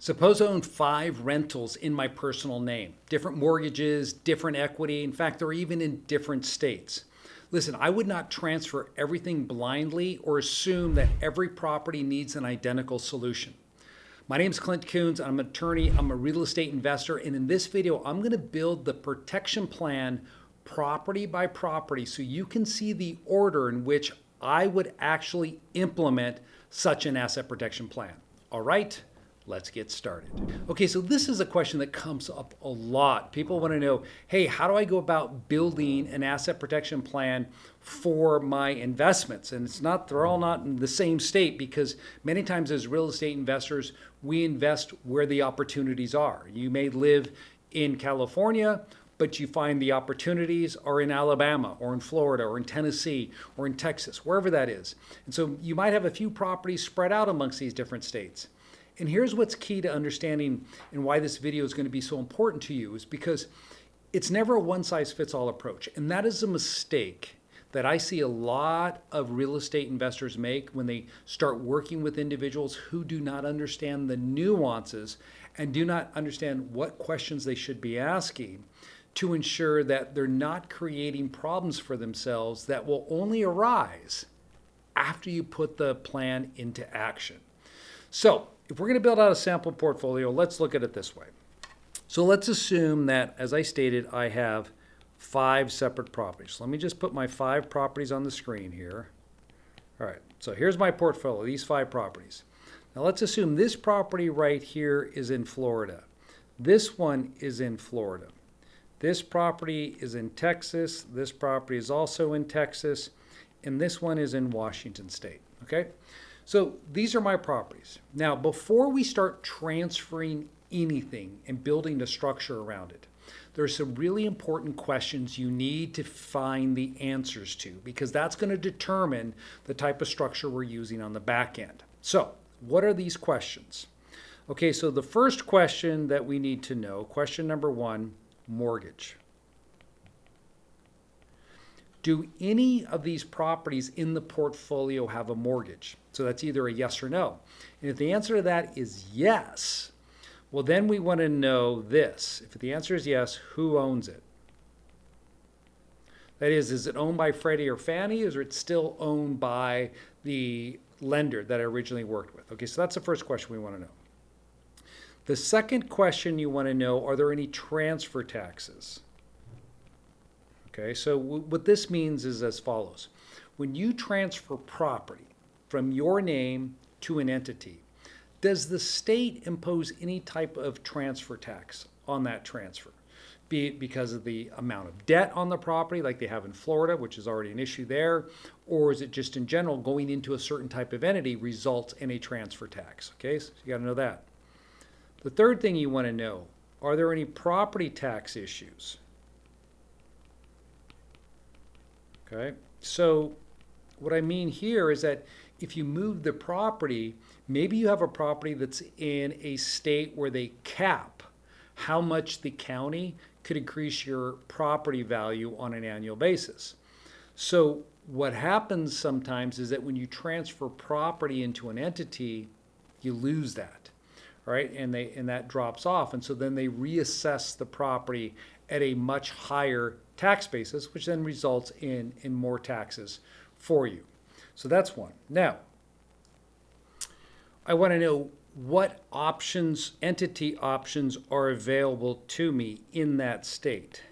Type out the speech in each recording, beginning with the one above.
Suppose I own 5 rentals in my personal name, different mortgages, different equity. In fact, they're even in different states. Listen, I would not transfer everything blindly or assume that every property needs an identical solution. My name is Clint Coons. I'm an attorney. I'm a real estate investor. And in this video, I'm going to build the protection plan property by property so you can see the order in which I would actually implement such an asset protection plan. All right, let's get started. Okay, so this is a question that comes up a lot. People want to know, hey, how do I go about building an asset protection plan for my investments? And they're all not in the same state, because many times as real estate investors, we invest where the opportunities are. You may live in California, but you find the opportunities are in Alabama or in Florida or in Tennessee or in Texas, wherever that is. And so you might have a few properties spread out amongst these different states. And here's what's key to understanding and why this video is going to be so important to you, is because it's never a one-size-fits-all approach. And that is a mistake that I see a lot of real estate investors make when they start working with individuals who do not understand the nuances and do not understand what questions they should be asking to ensure that they're not creating problems for themselves that will only arise after you put the plan into action. So if we're going to build out a sample portfolio, let's look at it this way. So let's assume that, as I stated, I have 5 separate properties. So let me just put my 5 properties on the screen here. All right, so here's my portfolio, these 5 properties. Now let's assume this property right here is in Florida. This one is in Florida. This property is in Texas. This property is also in Texas. And this one is in Washington State, okay? So these are my properties. Now, before we start transferring anything and building a structure around it, there's some really important questions you need to find the answers to, because that's going to determine the type of structure we're using on the back end. So what are these questions? Okay, so the first question that we need to know, question number 1, mortgage. Do any of these properties in the portfolio have a mortgage? So that's either a yes or no. And if the answer to that is yes, well, then we want to know this. If the answer is yes, who owns it? That is it owned by Freddie or Fannie, or is it still owned by the lender that I originally worked with? Okay, so that's the first question we want to know. The second question you want to know, are there any transfer taxes? Okay, so what this means is as follows. When you transfer property from your name to an entity, does the state impose any type of transfer tax on that transfer? Be it because of the amount of debt on the property like they have in Florida, which is already an issue there, or is it just in general going into a certain type of entity results in a transfer tax? Okay, so you got to know that. The third thing you want to know, are there any property tax issues? Okay, so what I mean here is that if you move the property, maybe you have a property that's in a state where they cap how much the county could increase your property value on an annual basis. So what happens sometimes is that when you transfer property into an entity, you lose that. Right, and that drops off, and so then they reassess the property at a much higher tax basis, which then results in more taxes for you. So that's one. Now, I want to know what options, entity options, are available to me in that state.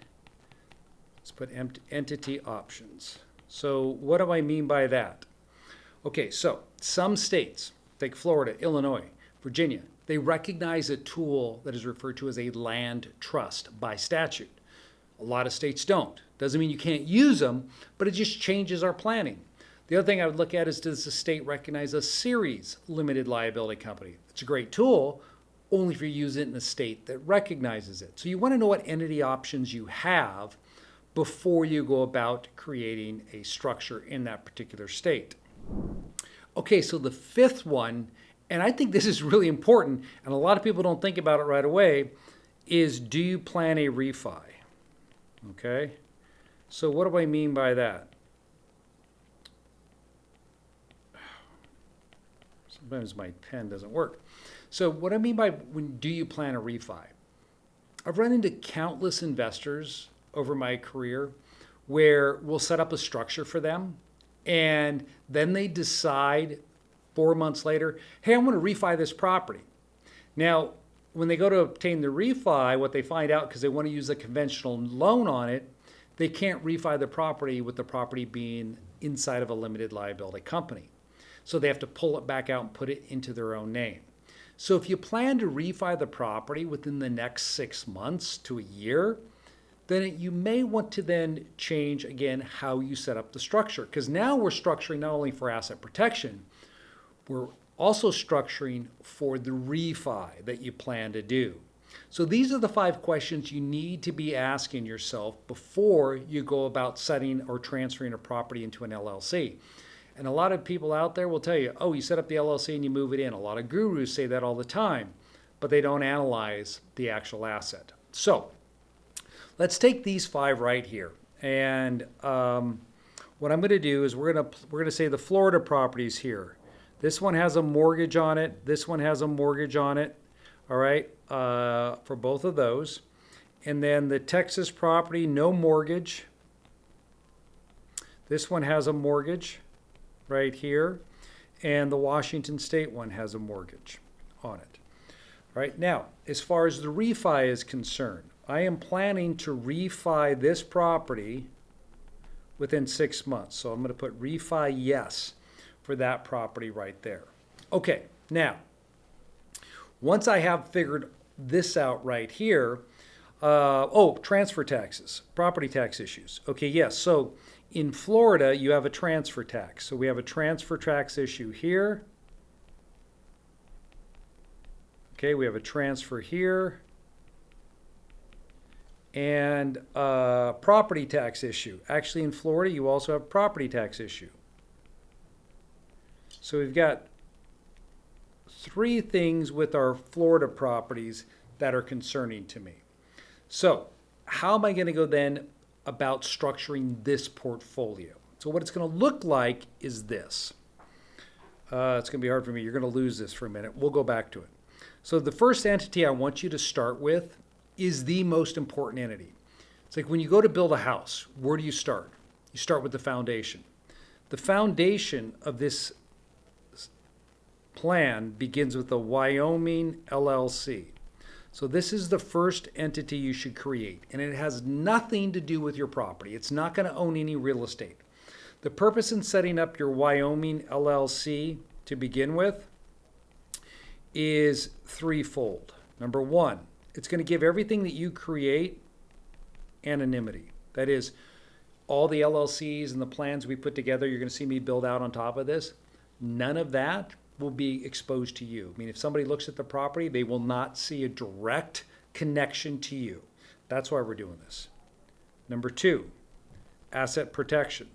Let's put entity options. So what do I mean by that? Okay, so some states, like Florida, Illinois, Virginia, they recognize a tool that is referred to as a land trust by statute. A lot of states don't. Doesn't mean you can't use them, but it just changes our planning. The other thing I would look at is, does the state recognize a series limited liability company? It's a great tool, only if you use it in a state that recognizes it. So you want to know what entity options you have before you go about creating a structure in that particular state. Okay, so the fifth one, and I think this is really important, and a lot of people don't think about it right away, is do you plan a refi? Okay, so what do I mean by that? Sometimes my pen doesn't work. So what I mean by when do you plan a refi? I've run into countless investors over my career where we'll set up a structure for them and then they decide 4 months later, hey, I'm going to refi this property. Now, when they go to obtain the refi, what they find out, because they want to use a conventional loan on it, they can't refi the property with the property being inside of a limited liability company. So they have to pull it back out and put it into their own name. So if you plan to refi the property within the next 6 months to a year, then you may want to then change again how you set up the structure. Because now we're structuring not only for asset protection, we're also structuring for the refi that you plan to do. So these are the 5 questions you need to be asking yourself before you go about setting or transferring a property into an LLC. And a lot of people out there will tell you, oh, you set up the LLC and you move it in. A lot of gurus say that all the time, but they don't analyze the actual asset. So let's take these 5 right here. And what I'm going to do is we're going to say the Florida properties here. This one has a mortgage on it. This one has a mortgage on it. All right, for both of those. And then the Texas property, no mortgage. This one has a mortgage right here. And the Washington State one has a mortgage on it. All right, now, as far as the refi is concerned, I am planning to refi this property within 6 months. So I'm going to put refi yes for that property right there. Okay, now, once I have figured this out right here, transfer taxes, property tax issues. Okay, yes, so in Florida, you have a transfer tax. So we have a transfer tax issue here. Okay, we have a transfer here. And property tax issue. Actually, in Florida, you also have property tax issue. So we've got 3 things with our Florida properties that are concerning to me. So how am I going to go then about structuring this portfolio? So what it's going to look like is this. It's going to be hard for me. You're going to lose this for a minute. We'll go back to it. So the first entity I want you to start with is the most important entity. It's like when you go to build a house, where do you start? You start with the foundation. The foundation of this plan begins with the Wyoming LLC. So this is the first entity you should create, and it has nothing to do with your property. It's not going to own any real estate. The purpose in setting up your Wyoming LLC to begin with is threefold. Number 1, it's going to give everything that you create anonymity. That is, all the LLCs and the plans we put together, you're going to see me build out on top of this. None of that will be exposed to you. I mean, if somebody looks at the property, they will not see a direct connection to you. That's why we're doing this. Number 2, asset protection.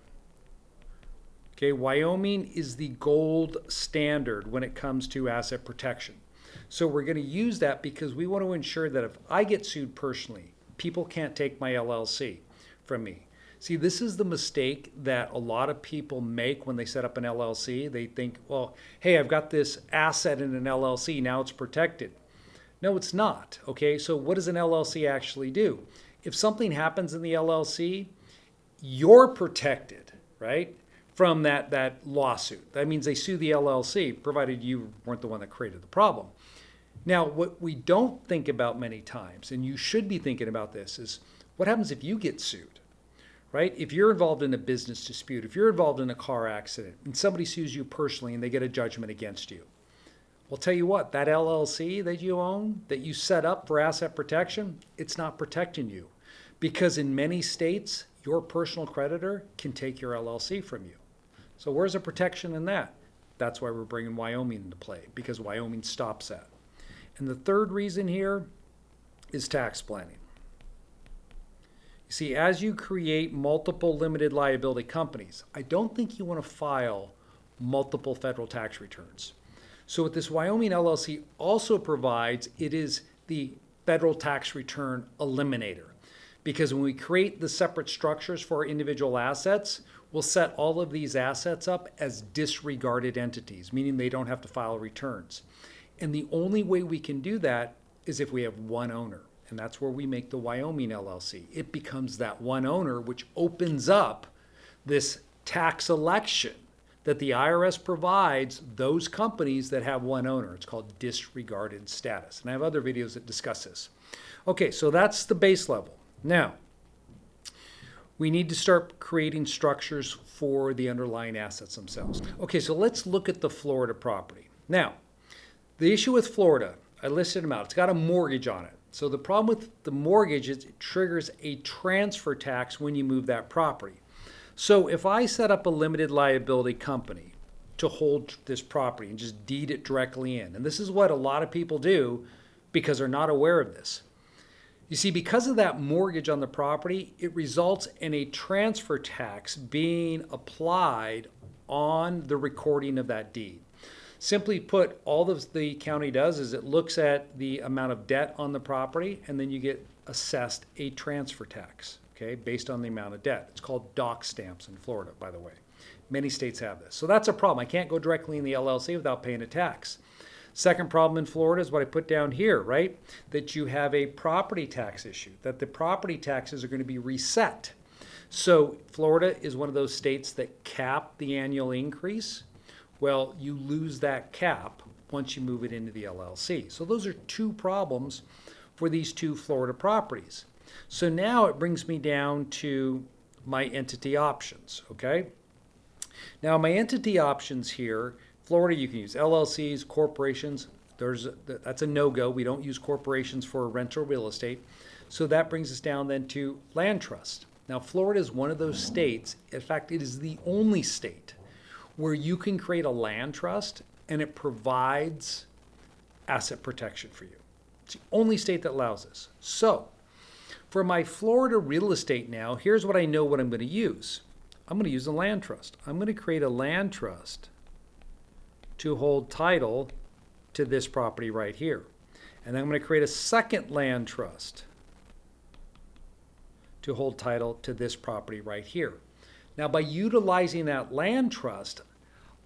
Okay, Wyoming is the gold standard when it comes to asset protection. So we're going to use that because we want to ensure that if I get sued personally, people can't take my LLC from me. See, this is the mistake that a lot of people make when they set up an LLC. They think, well, hey, I've got this asset in an LLC, now it's protected. No, it's not, okay? So what does an LLC actually do? If something happens in the LLC, you're protected, right, from that lawsuit. That means they sue the LLC, provided you weren't the one that created the problem. Now, what we don't think about many times, and you should be thinking about this, is what happens if you get sued? Right? If you're involved in a business dispute, if you're involved in a car accident and somebody sues you personally and they get a judgment against you, well, tell you what, that LLC that you own, that you set up for asset protection, it's not protecting you. Because in many states, your personal creditor can take your LLC from you. So where's the protection in that? That's why we're bringing Wyoming into play, because Wyoming stops that. And the third reason here is tax planning. You see, as you create multiple limited liability companies, I don't think you want to file multiple federal tax returns. So what this Wyoming LLC also provides, it is the federal tax return eliminator. Because when we create the separate structures for our individual assets, we'll set all of these assets up as disregarded entities, meaning they don't have to file returns. And the only way we can do that is if we have one owner. And that's where we make the Wyoming LLC. It becomes that one owner, which opens up this tax election that the IRS provides those companies that have one owner. It's called disregarded status. And I have other videos that discuss this. Okay, so that's the base level. Now, we need to start creating structures for the underlying assets themselves. Okay, so let's look at the Florida property. Now, the issue with Florida, I listed them out. It's got a mortgage on it. So the problem with the mortgage is it triggers a transfer tax when you move that property. So if I set up a limited liability company to hold this property and just deed it directly in, and this is what a lot of people do because they're not aware of this. You see, because of that mortgage on the property, it results in a transfer tax being applied on the recording of that deed. Simply put, all the county does is it looks at the amount of debt on the property, and then you get assessed a transfer tax, okay, based on the amount of debt. It's called dock stamps in Florida, by the way. Many states have this. So that's a problem. I can't go directly in the LLC without paying a tax. Second problem in Florida is what I put down here, right? That you have a property tax issue, that the property taxes are going to be reset. So Florida is one of those states that cap the annual increase. Well, you lose that cap once you move it into the LLC. So those are two problems for these two Florida properties. So now it brings me down to my entity options, okay? Now my entity options here, Florida, you can use LLCs, corporations. That's a no-go. We don't use corporations for rental real estate. So that brings us down then to land trust. Now Florida is one of those states, in fact, it is the only state where you can create a land trust and it provides asset protection for you. It's the only state that allows this. So for my Florida real estate now, here's what I know what I'm going to use. I'm going to use a land trust. I'm going to create a land trust to hold title to this property right here. And then I'm going to create a second land trust to hold title to this property right here. Now, by utilizing that land trust,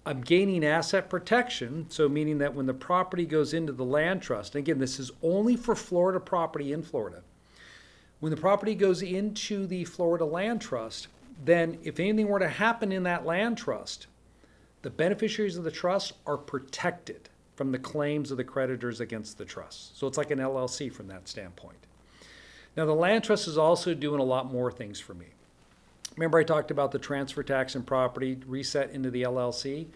I'm gaining asset protection, so meaning that when the property goes into the land trust, and again, this is only for Florida property in Florida. When the property goes into the Florida land trust, then if anything were to happen in that land trust, the beneficiaries of the trust are protected from the claims of the creditors against the trust. So it's like an LLC from that standpoint. Now, the land trust is also doing a lot more things for me. Remember I talked about the transfer tax and property reset into the LLC?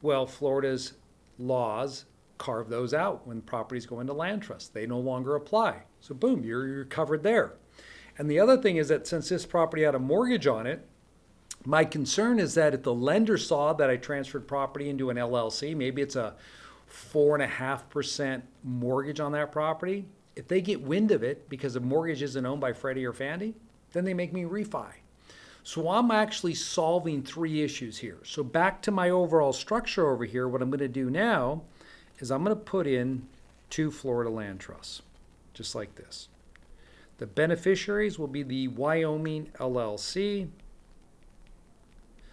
Well, Florida's laws carve those out when properties go into land trust. They no longer apply. So boom, you're covered there. And the other thing is that since this property had a mortgage on it, my concern is that if the lender saw that I transferred property into an LLC, maybe it's a 4.5% mortgage on that property, if they get wind of it because the mortgage isn't owned by Freddie or Fannie, then they make me refi. So I'm actually solving three issues here. So back to my overall structure over here, what I'm going to do now is I'm going to put in two Florida land trusts, just like this. The beneficiaries will be the Wyoming LLC.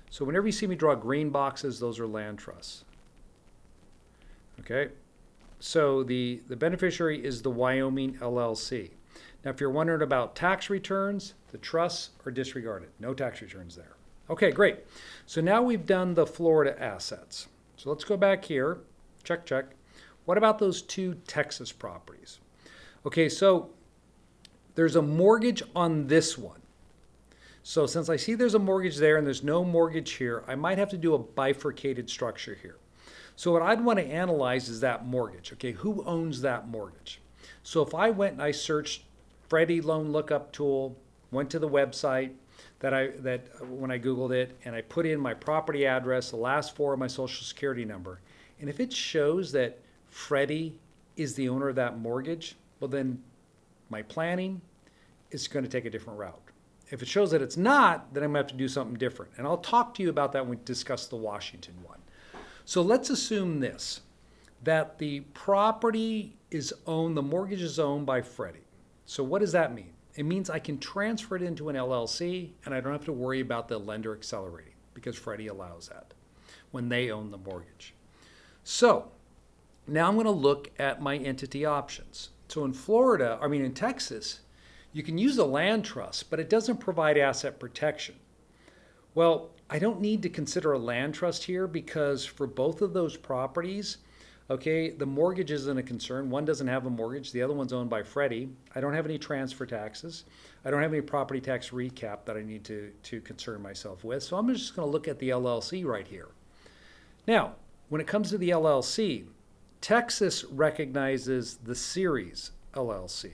So whenever you see me draw green boxes, those are land trusts. Okay, so the beneficiary is the Wyoming LLC. Now, if you're wondering about tax returns, the trusts are disregarded. No tax returns there. Okay, great. So now we've done the Florida assets. So let's go back here. Check, check. What about those two Texas properties? Okay, so there's a mortgage on this one. So since I see there's a mortgage there and there's no mortgage here, I might have to do a bifurcated structure here. So what I'd want to analyze is that mortgage. Okay, who owns that mortgage? So if I went and I searched Freddie Loan Lookup Tool, went to the website that when I Googled it, and I put in my property address, the last four of my social security number, and if it shows that Freddie is the owner of that mortgage, well then my planning is going to take a different route. If it shows that it's not, then I'm going to have to do something different. And I'll talk to you about that when we discuss the Washington one. So let's assume this, that the property is owned, the mortgage is owned by Freddie. So what does that mean? It means I can transfer it into an LLC and I don't have to worry about the lender accelerating because Freddie allows that when they own the mortgage. So Now I'm going to look at my entity options. So in Texas, you can use a land trust, but it doesn't provide asset protection. Well, I don't need to consider a land trust here because for both of those properties, okay, the mortgage isn't a concern. One doesn't have a mortgage, the other one's owned by Freddie. I don't have any transfer taxes. I don't have any property tax recap that I need to concern myself with. So I'm just going to look at the LLC right here. Now, when it comes to the LLC, Texas recognizes the series LLC.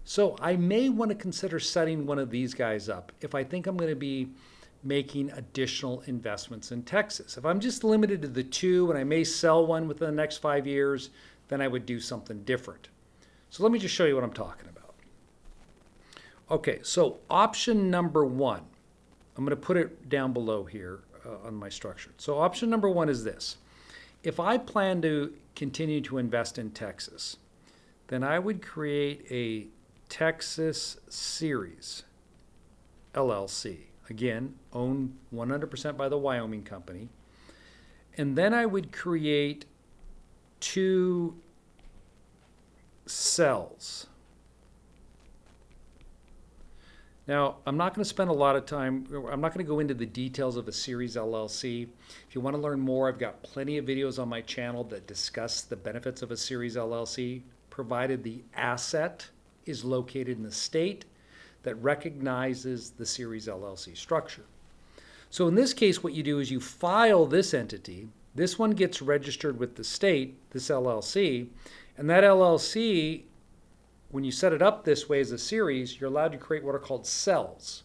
So I may want to consider setting one of these guys up if I think I'm going to be making additional investments in Texas. If I'm just limited to the two and I may sell one within the next 5 years, then I would do something different. So let me just show you what I'm talking about. Okay, so option number one, I'm going to put it down below here on my structure. So option number one is this. If I plan to continue to invest in Texas, then I would create a Texas Series LLC. Again, owned 100% by the Wyoming company. And then I would create 2 cells. Now, I'm not going to spend a lot of time, I'm not going to go into the details of a series LLC. If you want to learn more, I've got plenty of videos on my channel that discuss the benefits of a series LLC, provided the asset is located in the state that recognizes the series LLC structure. So in this case, what you do is you file this entity. This one gets registered with the state, this LLC, and that LLC, when you set it up this way as a series, you're allowed to create what are called cells.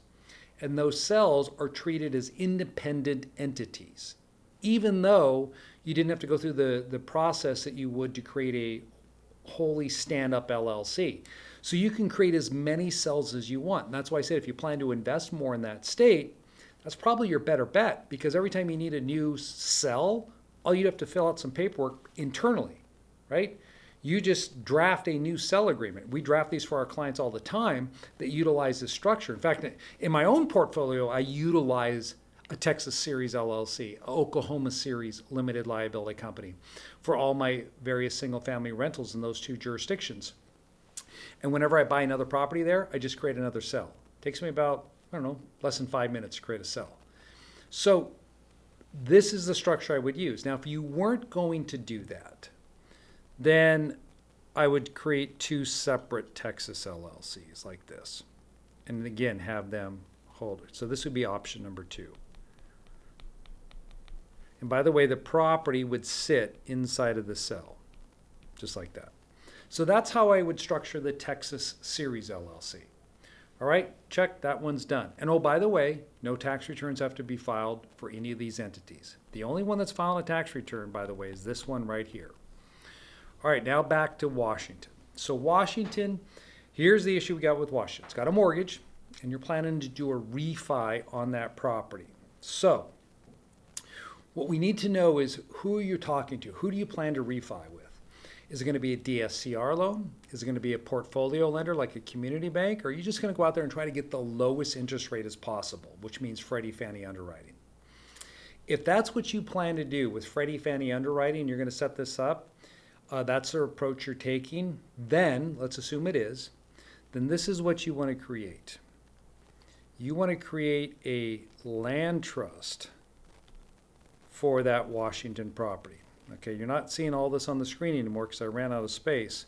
And those cells are treated as independent entities, even though you didn't have to go through the process that you would to create a wholly stand-up LLC. So you can create as many cells as you want. And that's why I said if you plan to invest more in that state, that's probably your better bet, because every time you need a new cell, all you'd have to fill out some paperwork internally, right? You just draft a new cell agreement. We draft these for our clients all the time that utilize this structure. In fact, in my own portfolio, I utilize a Texas Series LLC, a Oklahoma Series limited liability company for all my various single family rentals in those 2 jurisdictions. And whenever I buy another property there, I just create another cell. It takes me about, I don't know, less than 5 minutes to create a cell. So this is the structure I would use. Now, if you weren't going to do that, then I would create 2 separate Texas LLCs like this. And again, have them hold it. So this would be option number 2. And by the way, the property would sit inside of the cell, just like that. So that's how I would structure the Texas Series LLC. All right, check, that one's done. And oh, by the way, no tax returns have to be filed for any of these entities. The only one that's filing a tax return, by the way, is this one right here. All right, now back to Washington. So Washington, here's the issue we got with Washington. It's got a mortgage, and you're planning to do a refi on that property. So what we need to know is who are you talking to? Who do you plan to refi with? Is it going to be a DSCR loan? Is it going to be a portfolio lender like a community bank? Or are you just going to go out there and try to get the lowest interest rate as possible, which means Freddie Fannie underwriting? If that's what you plan to do with Freddie Fannie underwriting, you're going to set this up, that's the approach you're taking, then, let's assume it is, then this is what you want to create. You want to create a land trust for that Washington property. Okay, you're not seeing all this on the screen anymore because I ran out of space.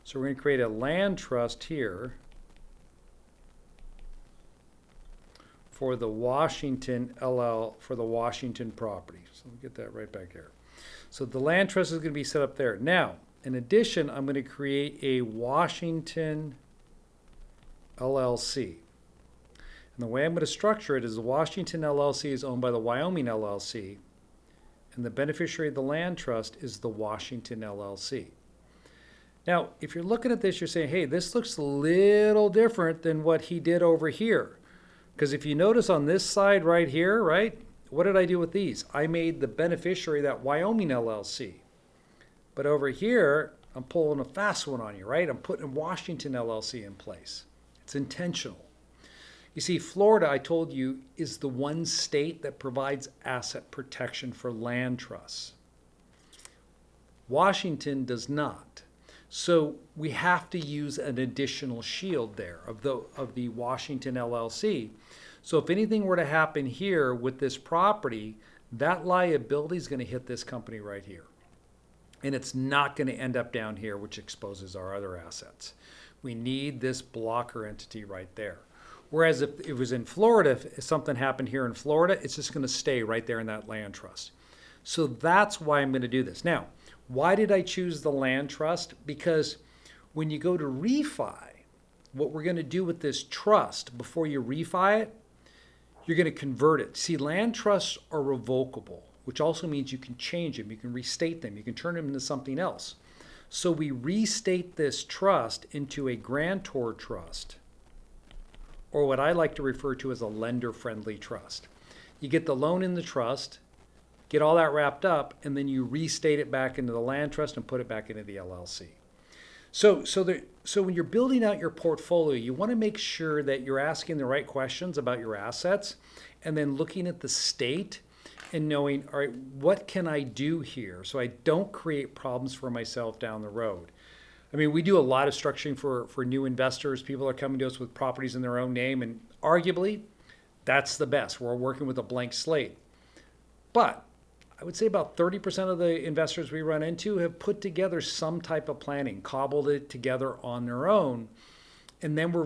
So we're going to create a land trust here for the Washington for the Washington property. So we'll get that right back here. So the land trust is going to be set up there. Now, in addition, I'm going to create a Washington LLC. And the way I'm going to structure it is the Washington LLC is owned by the Wyoming LLC, and the beneficiary of the land trust is the Washington LLC. Now, if you're looking at this, you're saying, hey, this looks a little different than what he did over here. Because if you notice on this side right here, right, what did I do with these? I made the beneficiary that Wyoming LLC. But over here, I'm pulling a fast one on you, right? I'm putting Washington LLC in place. It's intentional. You see, Florida, I told you, is the one state that provides asset protection for land trusts. Washington does not. So we have to use an additional shield there of the Washington LLC. So if anything were to happen here with this property, that liability is going to hit this company right here. And it's not going to end up down here, which exposes our other assets. We need this blocker entity right there. Whereas if it was in Florida, if something happened here in Florida, it's just going to stay right there in that land trust. So that's why I'm going to do this. Now, why did I choose the land trust? Because when you go to refi, what we're going to do with this trust before you refi it, you're going to convert it. See, land trusts are revocable, which also means you can change them, you can restate them, you can turn them into something else. So we restate this trust into a grantor trust, or what I like to refer to as a lender-friendly trust. You get the loan in the trust, get all that wrapped up, and then you restate it back into the land trust and put it back into the LLC. So when you're building out your portfolio, you want to make sure that you're asking the right questions about your assets and then looking at the state and knowing, all right, what can I do here so I don't create problems for myself down the road? I mean, we do a lot of structuring for new investors. People are coming to us with properties in their own name, and arguably, that's the best. We're working with a blank slate. But I would say about 30% of the investors we run into have put together some type of planning, cobbled it together on their own, and then we're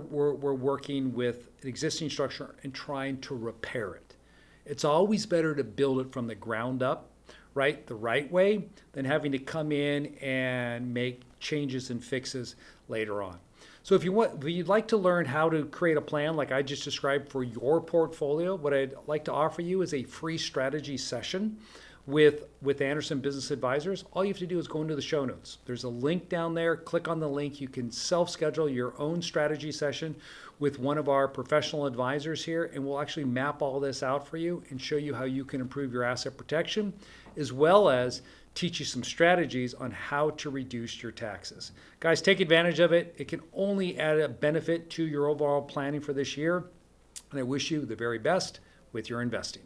working with an existing structure and trying to repair it. It's always better to build it from the ground up, right, the right way, than having to come in and make changes and fixes later on. So if you'd like to learn how to create a plan like I just described for your portfolio, what I'd like to offer you is a free strategy session with Anderson Business Advisors. All you have to do is go into the show notes. There's a link down there. Click on the link. You can self-schedule your own strategy session with one of our professional advisors here, and we'll actually map all this out for you and show you how you can improve your asset protection, as well as teach you some strategies on how to reduce your taxes. Guys, take advantage of it. It can only add a benefit to your overall planning for this year, and I wish you the very best with your investing.